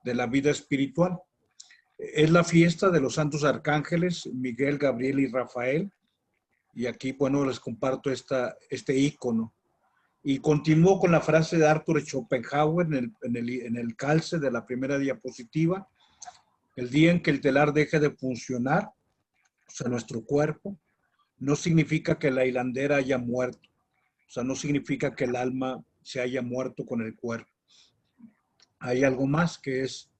de la vida espiritual. Es la fiesta de los santos arcángeles, Miguel, Gabriel y Rafael. Y aquí, bueno, les comparto este icono. Y continúo con la frase de Arthur Schopenhauer en el calce de la primera diapositiva. El día en que el telar deje de funcionar, o sea, nuestro cuerpo, no significa que la hilandera haya muerto. O sea, no significa que el alma se haya muerto con el cuerpo. Hay algo más que es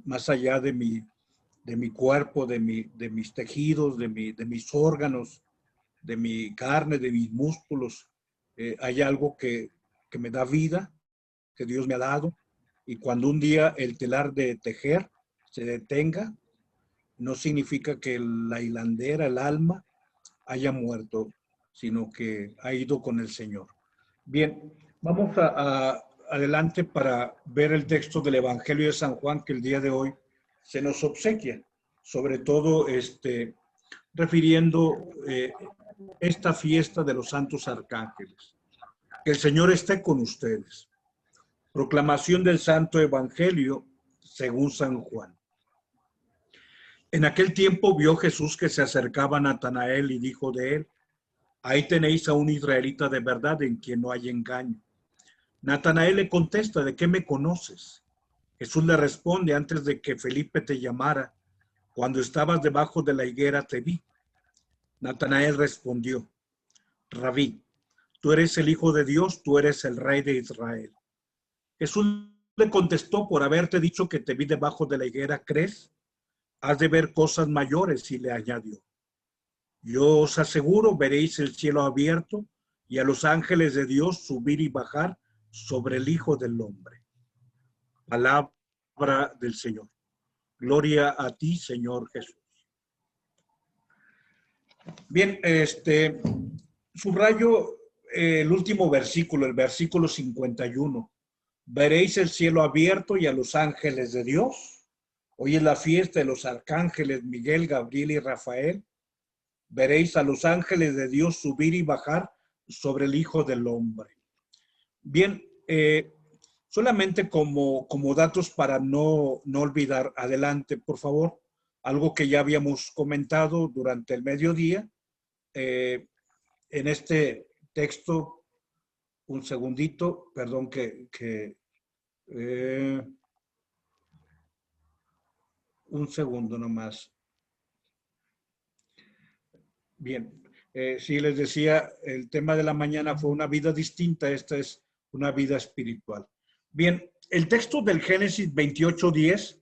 más allá de mi cuerpo, de mis tejidos, de mis órganos, de mi carne, de mis músculos. Hay algo que me da vida, que Dios me ha dado. Y cuando un día el telar de tejer se detenga, no significa que la hilandera, el alma, haya muerto, sino que ha ido con el Señor. Bien, vamos adelante para ver el texto del Evangelio de San Juan que el día de hoy se nos obsequia, sobre todo refiriendo esta fiesta de los santos arcángeles. Que el Señor esté con ustedes. Proclamación del Santo Evangelio según San Juan. En aquel tiempo vio Jesús que se acercaba a Natanael y dijo de él: ahí tenéis a un israelita de verdad en quien no hay engaño. Natanael le contesta: ¿de qué me conoces? Jesús le responde: antes de que Felipe te llamara, cuando estabas debajo de la higuera te vi. Natanael respondió: Rabí, tú eres el Hijo de Dios, tú eres el Rey de Israel. Jesús le contestó: por haberte dicho que te vi debajo de la higuera, ¿crees? Has de ver cosas mayores. Y le añadió: yo os aseguro, veréis el cielo abierto y a los ángeles de Dios subir y bajar sobre el Hijo del Hombre. Palabra del Señor. Gloria a ti, Señor Jesús. Bien, subrayo el último versículo, el versículo 51. Veréis el cielo abierto y a los ángeles de Dios. Hoy es la fiesta de los arcángeles Miguel, Gabriel y Rafael. Veréis a los ángeles de Dios subir y bajar sobre el Hijo del Hombre. Bien, solamente como datos para no olvidar, adelante, por favor, algo que ya habíamos comentado durante el mediodía. En este texto, un segundito, perdón un segundo nomás. Bien, sí, les decía, el tema de la mañana fue una vida distinta, esta es una vida espiritual. Bien, el texto del Génesis 28:10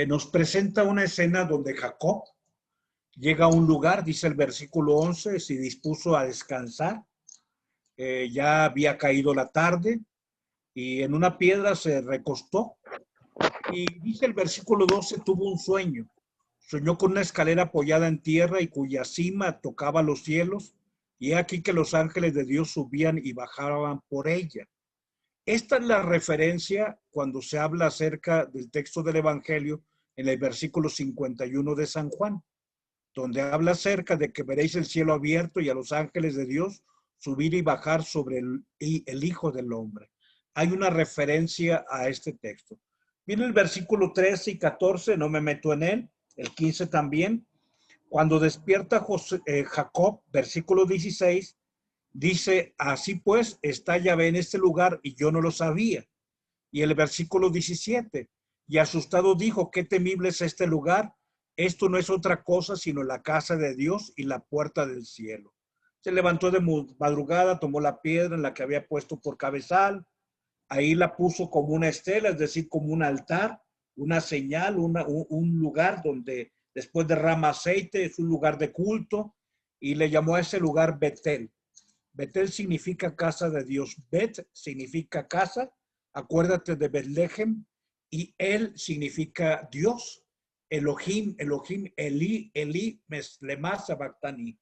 nos presenta una escena donde Jacob llega a un lugar, dice el versículo 11, se dispuso a descansar, ya había caído la tarde y en una piedra se recostó y dice el versículo 12, tuvo un sueño. Soñó con una escalera apoyada en tierra y cuya cima tocaba los cielos, y he aquí que los ángeles de Dios subían y bajaban por ella. Esta es la referencia cuando se habla acerca del texto del Evangelio en el versículo 51 de San Juan, donde habla acerca de que veréis el cielo abierto y a los ángeles de Dios subir y bajar sobre el Hijo del Hombre. Hay una referencia a este texto. Viene el versículo 13 y 14, no me meto en él. El 15 también. Cuando despierta Jacob, versículo 16, dice: así pues, está Yahvé en este lugar y yo no lo sabía. Y el versículo 17, y asustado dijo: qué temible es este lugar. Esto no es otra cosa sino la casa de Dios y la puerta del cielo. Se levantó de madrugada, tomó la piedra en la que había puesto por cabezal, ahí la puso como una estela, es decir, como un altar, una señal, un lugar donde después derrama aceite, es un lugar de culto, y le llamó a ese lugar Betel. Betel significa casa de Dios. Bet significa casa, acuérdate de Betlehem, y él significa Dios. Elohim, Eli, Lema Sabactani.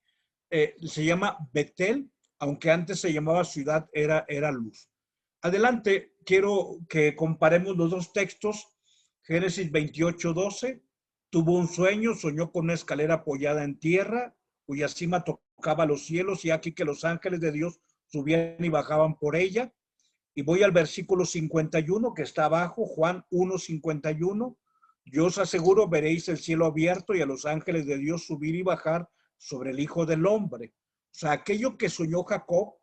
Se llama Betel, aunque antes se llamaba ciudad, era luz. Adelante, quiero que comparemos los dos textos. Génesis 28:12, tuvo un sueño, soñó con una escalera apoyada en tierra, cuya cima tocaba los cielos, y aquí que los ángeles de Dios subían y bajaban por ella. Y voy al versículo 51 que está abajo, Juan 1:51. Yo os aseguro, veréis el cielo abierto y a los ángeles de Dios subir y bajar sobre el Hijo del Hombre. O sea, aquello que soñó Jacob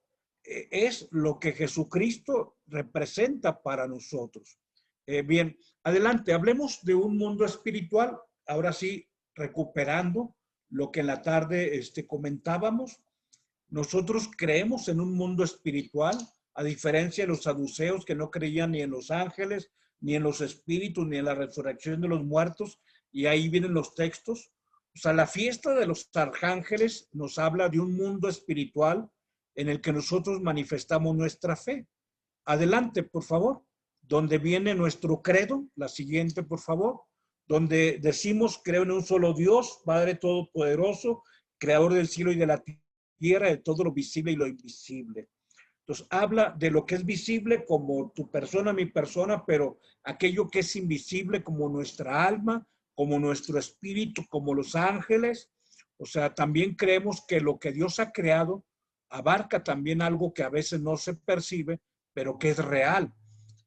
es lo que Jesucristo representa para nosotros. Bien, adelante, hablemos de un mundo espiritual. Ahora sí, recuperando lo que en la tarde comentábamos. Nosotros creemos en un mundo espiritual, a diferencia de los saduceos que no creían ni en los ángeles, ni en los espíritus, ni en la resurrección de los muertos. Y ahí vienen los textos. O sea, la fiesta de los arcángeles nos habla de un mundo espiritual en el que nosotros manifestamos nuestra fe. Adelante, por favor. Donde viene nuestro credo, la siguiente, por favor. Donde decimos, creo en un solo Dios, Padre Todopoderoso, Creador del cielo y de la tierra, de todo lo visible y lo invisible. Entonces, habla de lo que es visible como tu persona, mi persona, pero aquello que es invisible como nuestra alma, como nuestro espíritu, como los ángeles. O sea, también creemos que lo que Dios ha creado abarca también algo que a veces no se percibe, pero que es real.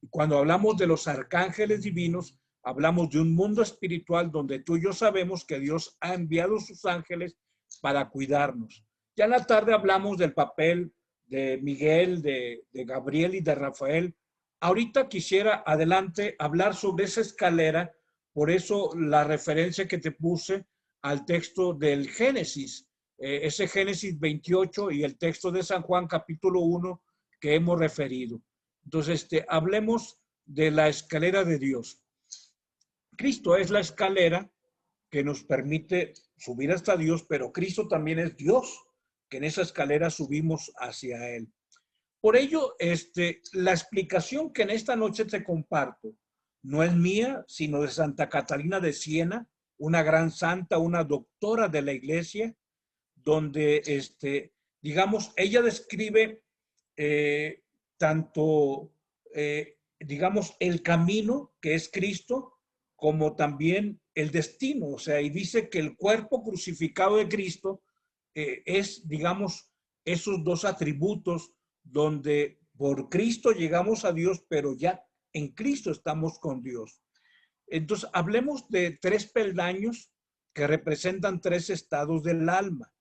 Y cuando hablamos de los arcángeles divinos, hablamos de un mundo espiritual donde tú y yo sabemos que Dios ha enviado sus ángeles para cuidarnos. Ya en la tarde hablamos del papel de Miguel, de Gabriel y de Rafael. Ahorita quisiera, adelante, hablar sobre esa escalera, por eso la referencia que te puse al texto del Génesis, ese Génesis 28 y el texto de San Juan capítulo 1 que hemos referido. Entonces, hablemos de la escalera de Dios. Cristo es la escalera que nos permite subir hasta Dios, pero Cristo también es Dios, que en esa escalera subimos hacia Él. Por ello, la explicación que en esta noche te comparto no es mía, sino de Santa Catalina de Siena, una gran santa, una doctora de la iglesia, donde, digamos, ella describe tanto, digamos, el camino que es Cristo, como también el destino. O sea, y dice que el cuerpo crucificado de Cristo es, digamos, esos dos atributos donde por Cristo llegamos a Dios, pero ya en Cristo estamos con Dios. Entonces, hablemos de tres peldaños que representan tres estados del alma.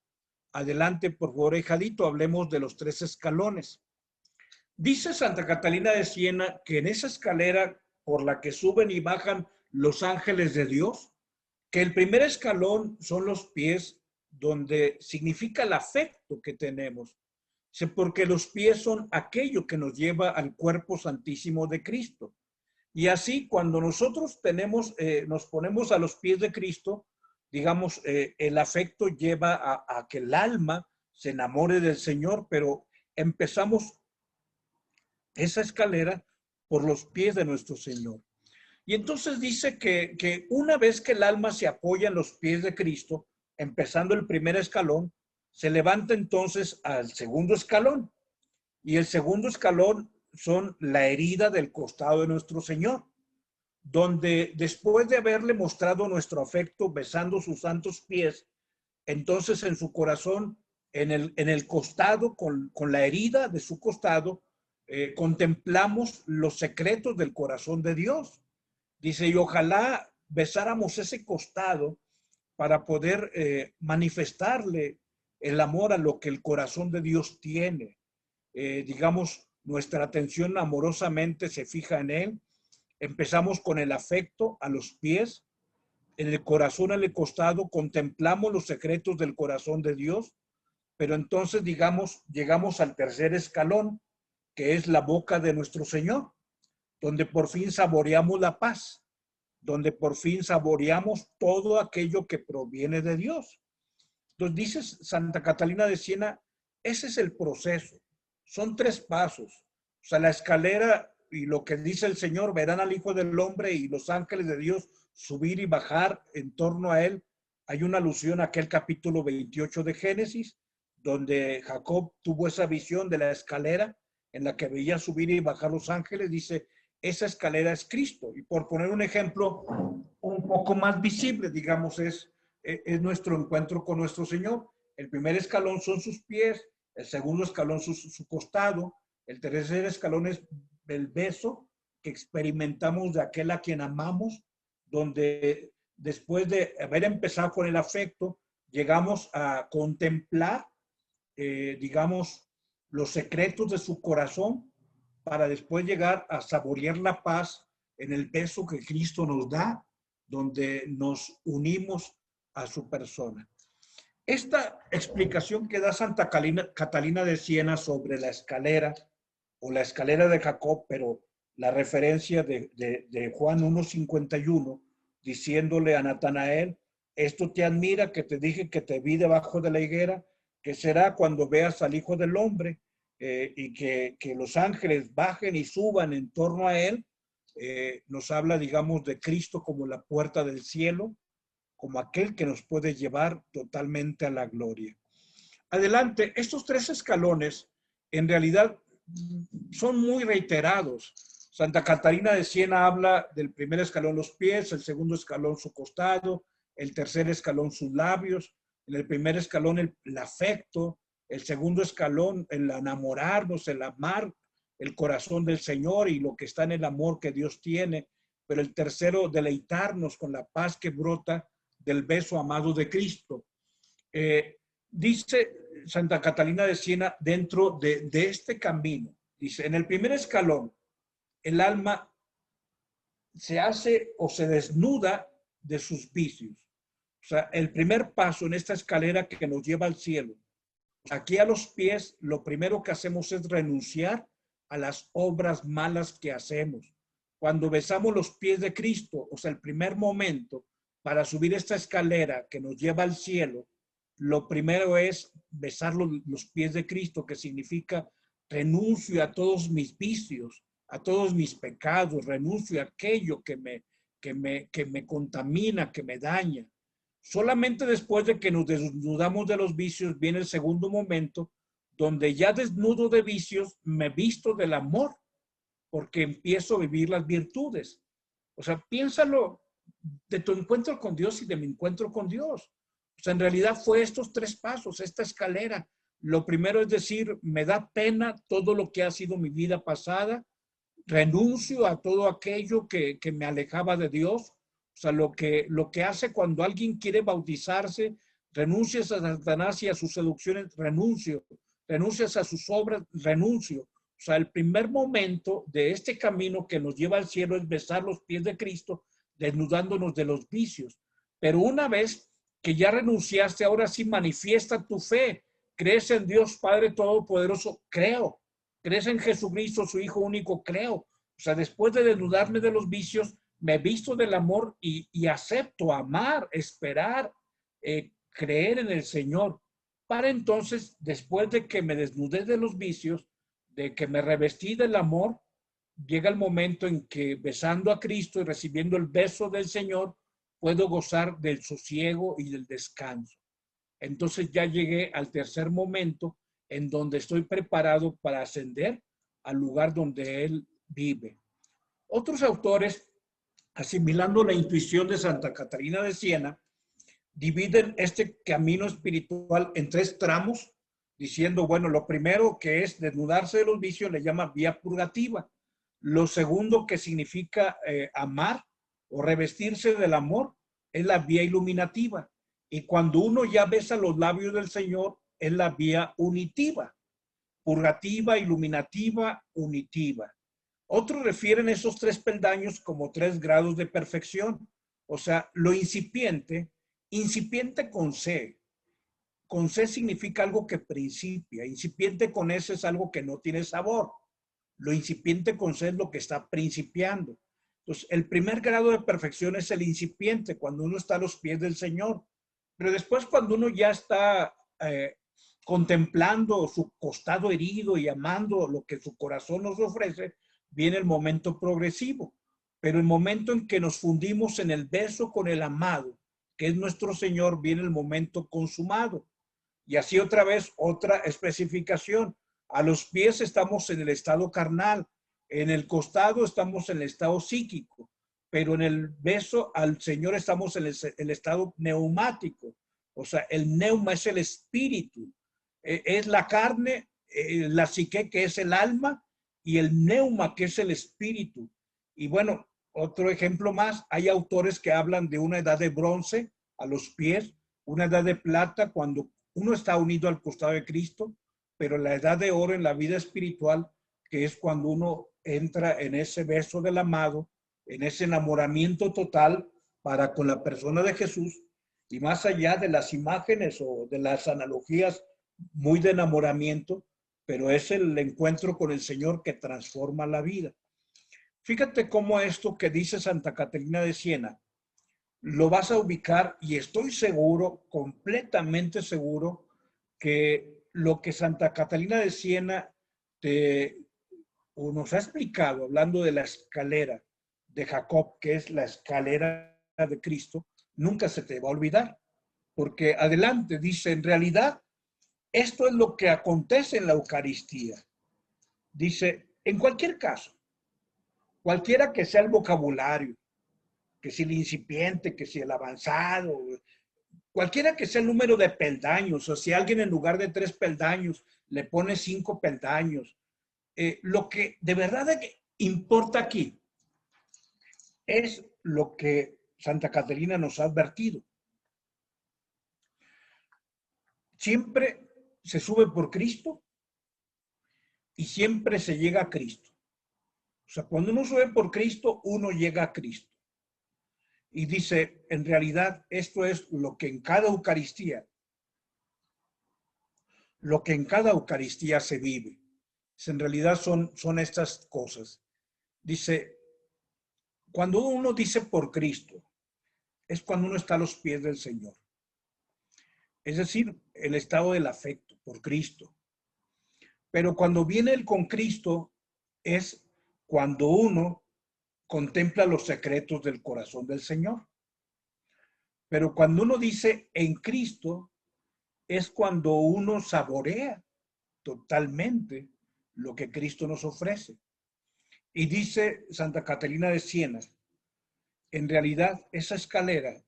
Adelante, por favor, hijadito, hablemos de los tres escalones. Dice Santa Catalina de Siena que en esa escalera por la que suben y bajan los ángeles de Dios, que el primer escalón son los pies, donde significa el afecto que tenemos, porque los pies son aquello que nos lleva al cuerpo santísimo de Cristo. Y así, cuando nosotros nos ponemos a los pies de Cristo, digamos, el afecto lleva a que el alma se enamore del Señor, pero empezamos esa escalera por los pies de nuestro Señor. Y entonces dice que una vez que el alma se apoya en los pies de Cristo, empezando el primer escalón, se levanta entonces al segundo escalón. Y el segundo escalón son la herida del costado de nuestro Señor, donde después de haberle mostrado nuestro afecto besando sus santos pies, entonces en su corazón, en el costado, con la herida de su costado, contemplamos los secretos del corazón de Dios. Dice, y ojalá besáramos ese costado para poder manifestarle el amor a lo que el corazón de Dios tiene. Digamos, nuestra atención amorosamente se fija en Él. Empezamos con el afecto a los pies, en el corazón al costado, contemplamos los secretos del corazón de Dios, pero entonces, digamos, llegamos al tercer escalón, que es la boca de nuestro Señor, donde por fin saboreamos la paz, donde por fin saboreamos todo aquello que proviene de Dios. Entonces, dice Santa Catalina de Siena, ese es el proceso. Son tres pasos. O sea, la escalera y lo que dice el Señor, verán al Hijo del Hombre y los ángeles de Dios subir y bajar en torno a Él. Hay una alusión a aquel capítulo 28 de Génesis, donde Jacob tuvo esa visión de la escalera en la que veía subir y bajar los ángeles. Dice, esa escalera es Cristo. Y por poner un ejemplo un poco más visible, digamos, es nuestro encuentro con nuestro Señor. El primer escalón son sus pies, el segundo escalón su costado, el tercer escalón es el beso que experimentamos de aquel a quien amamos, donde después de haber empezado con el afecto, llegamos a contemplar, digamos, los secretos de su corazón para después llegar a saborear la paz en el beso que Cristo nos da, donde nos unimos a su persona. Esta explicación que da Santa Catalina de Siena sobre la escalera o la escalera de Jacob, pero la referencia de Juan 1:51, diciéndole a Natanael, esto te admira que te dije que te vi debajo de la higuera, que será cuando veas al Hijo del Hombre y que los ángeles bajen y suban en torno a él. Nos habla, digamos, de Cristo como la puerta del cielo, como aquel que nos puede llevar totalmente a la gloria. Adelante, estos 3 escalones en realidad son muy reiterados. Santa Catalina de Siena habla del primer escalón los pies, el segundo escalón su costado, el tercer escalón sus labios, en el primer escalón el afecto, el segundo escalón el enamorarnos, el amar el corazón del Señor y lo que está en el amor que Dios tiene, pero el tercero deleitarnos con la paz que brota del beso amado de Cristo. Dice Santa Catalina de Siena dentro de este camino, dice, en el primer escalón, el alma se hace o se desnuda de sus vicios. O sea, el primer paso en esta escalera que nos lleva al cielo. Aquí a los pies, lo primero que hacemos es renunciar a las obras malas que hacemos. Cuando besamos los pies de Cristo, o sea, el primer momento para subir esta escalera que nos lleva al cielo, lo primero es besar los pies de Cristo, que significa renuncio a todos mis vicios, a todos mis pecados, renuncio a aquello que me contamina, que me daña. Solamente después de que nos desnudamos de los vicios viene el segundo momento, donde ya desnudo de vicios me visto del amor, porque empiezo a vivir las virtudes. O sea, piénsalo de tu encuentro con Dios y de mi encuentro con Dios. O sea, en realidad fue estos 3 pasos, esta escalera. Lo primero es decir, me da pena todo lo que ha sido mi vida pasada, renuncio a todo aquello que me alejaba de Dios. O sea, lo que hace cuando alguien quiere bautizarse, renuncias a Satanás y a sus seducciones, renuncias a sus obras, renuncio. O sea, el primer momento de este camino que nos lleva al cielo es besar los pies de Cristo, desnudándonos de los vicios. Pero una vez que ya renunciaste, ahora sí manifiesta tu fe. ¿Crees en Dios Padre Todopoderoso? Creo. ¿Crees en Jesucristo, su Hijo único? Creo. O sea, después de desnudarme de los vicios, me visto del amor y acepto amar, esperar, creer en el Señor. Para entonces, después de que me desnudé de los vicios, de que me revestí del amor, llega el momento en que besando a Cristo y recibiendo el beso del Señor, puedo gozar del sosiego y del descanso. Entonces ya llegué al tercer momento en donde estoy preparado para ascender al lugar donde Él vive. Otros autores, asimilando la intuición de Santa Catalina de Siena, dividen este camino espiritual en 3 tramos, diciendo, bueno, lo primero que es desnudarse de los vicios le llama vía purgativa. Lo segundo, que significa amar o revestirse del amor, es la vía iluminativa. Y cuando uno ya besa los labios del Señor, es la vía unitiva. Purgativa, iluminativa, unitiva. Otros refieren esos 3 peldaños como 3 grados de perfección. O sea, lo incipiente con C. Con C significa algo que principia. Incipiente con S es algo que no tiene sabor. Lo incipiente con C es lo que está principiando. Entonces, el primer grado de perfección es el incipiente, cuando uno está a los pies del Señor. Pero después, cuando uno ya está contemplando su costado herido y amando lo que su corazón nos ofrece, viene el momento progresivo. Pero el momento en que nos fundimos en el beso con el amado, que es nuestro Señor, viene el momento consumado. Y así otra vez, otra especificación. A los pies estamos en el estado carnal, en el costado estamos en el estado psíquico, pero en el beso al Señor estamos en el estado neumático. O sea, el neuma es el espíritu, es la carne, la psique, que es el alma, y el neuma, que es el espíritu. Y bueno, otro ejemplo más, hay autores que hablan de una edad de bronce a los pies, una edad de plata cuando uno está unido al costado de Cristo, pero la edad de oro en la vida espiritual, que es cuando uno entra en ese beso del amado, en ese enamoramiento total para con la persona de Jesús, y más allá de las imágenes o de las analogías muy de enamoramiento, pero es el encuentro con el Señor que transforma la vida. Fíjate cómo esto que dice Santa Catalina de Siena, lo vas a ubicar y estoy seguro, completamente seguro, que lo que Santa Catalina de Siena nos ha explicado, hablando de la escalera de Jacob, que es la escalera de Cristo, nunca se te va a olvidar. Porque adelante dice, en realidad, esto es lo que acontece en la Eucaristía. Dice, en cualquier caso, cualquiera que sea el vocabulario, que si el incipiente, que si el avanzado, cualquiera que sea el número de peldaños, o si alguien en lugar de 3 peldaños le pone 5 peldaños, lo que de verdad importa aquí es lo que Santa Catalina nos ha advertido. Siempre se sube por Cristo y siempre se llega a Cristo. O sea, cuando uno sube por Cristo, uno llega a Cristo. Y dice, en realidad, esto es lo que en cada Eucaristía se vive. En realidad son estas cosas. Dice, cuando uno dice por Cristo, es cuando uno está a los pies del Señor. Es decir, el estado del afecto por Cristo. Pero cuando viene el con Cristo, es cuando uno contempla los secretos del corazón del Señor. Pero cuando uno dice en Cristo, es cuando uno saborea totalmente lo que Cristo nos ofrece. Y dice Santa Catalina de Siena, en realidad esa escalera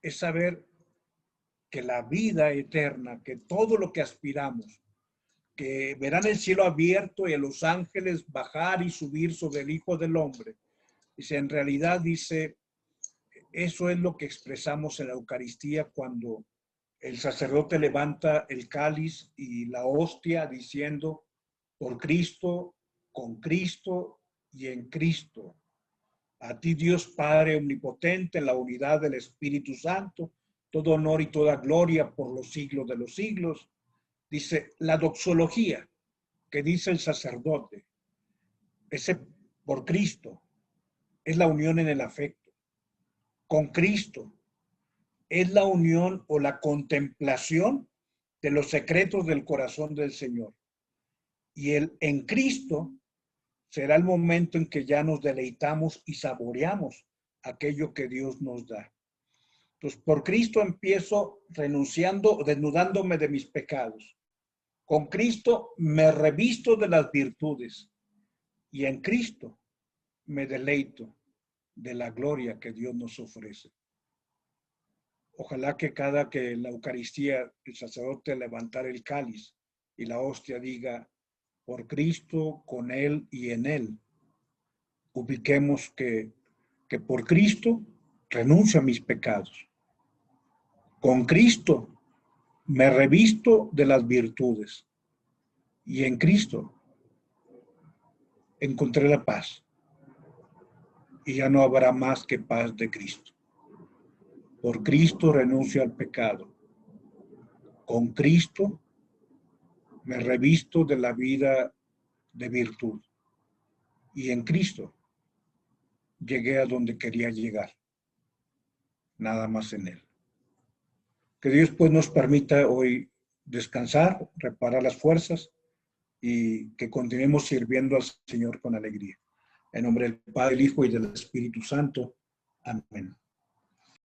es saber que la vida eterna, que todo lo que aspiramos, que verán el cielo abierto y a los ángeles bajar y subir sobre el Hijo del Hombre. Dice, en realidad, dice, eso es lo que expresamos en la Eucaristía cuando el sacerdote levanta el cáliz y la hostia diciendo, por Cristo, con Cristo y en Cristo. A ti, Dios Padre omnipotente, en la unidad del Espíritu Santo, todo honor y toda gloria por los siglos de los siglos. Dice la doxología que dice el sacerdote, ese por Cristo, es la unión en el afecto. Con Cristo es la unión o la contemplación de los secretos del corazón del Señor. Y el en Cristo será el momento en que ya nos deleitamos y saboreamos aquello que Dios nos da. Entonces, por Cristo empiezo renunciando, desnudándome de mis pecados. Con Cristo me revisto de las virtudes y en Cristo me deleito de la gloria que Dios nos ofrece. Ojalá que cada que la Eucaristía, el sacerdote levantar el cáliz y la hostia diga, por Cristo, con Él y en Él, ubiquemos que por Cristo renuncio a mis pecados. Con Cristo me revisto de las virtudes y en Cristo encontré la paz y ya no habrá más que paz de Cristo. Por Cristo renuncio al pecado. Con Cristo me revisto de la vida de virtud y en Cristo llegué a donde quería llegar, nada más en Él. Que Dios pues nos permita hoy descansar, reparar las fuerzas y que continuemos sirviendo al Señor con alegría. En nombre del Padre, del Hijo y del Espíritu Santo. Amén.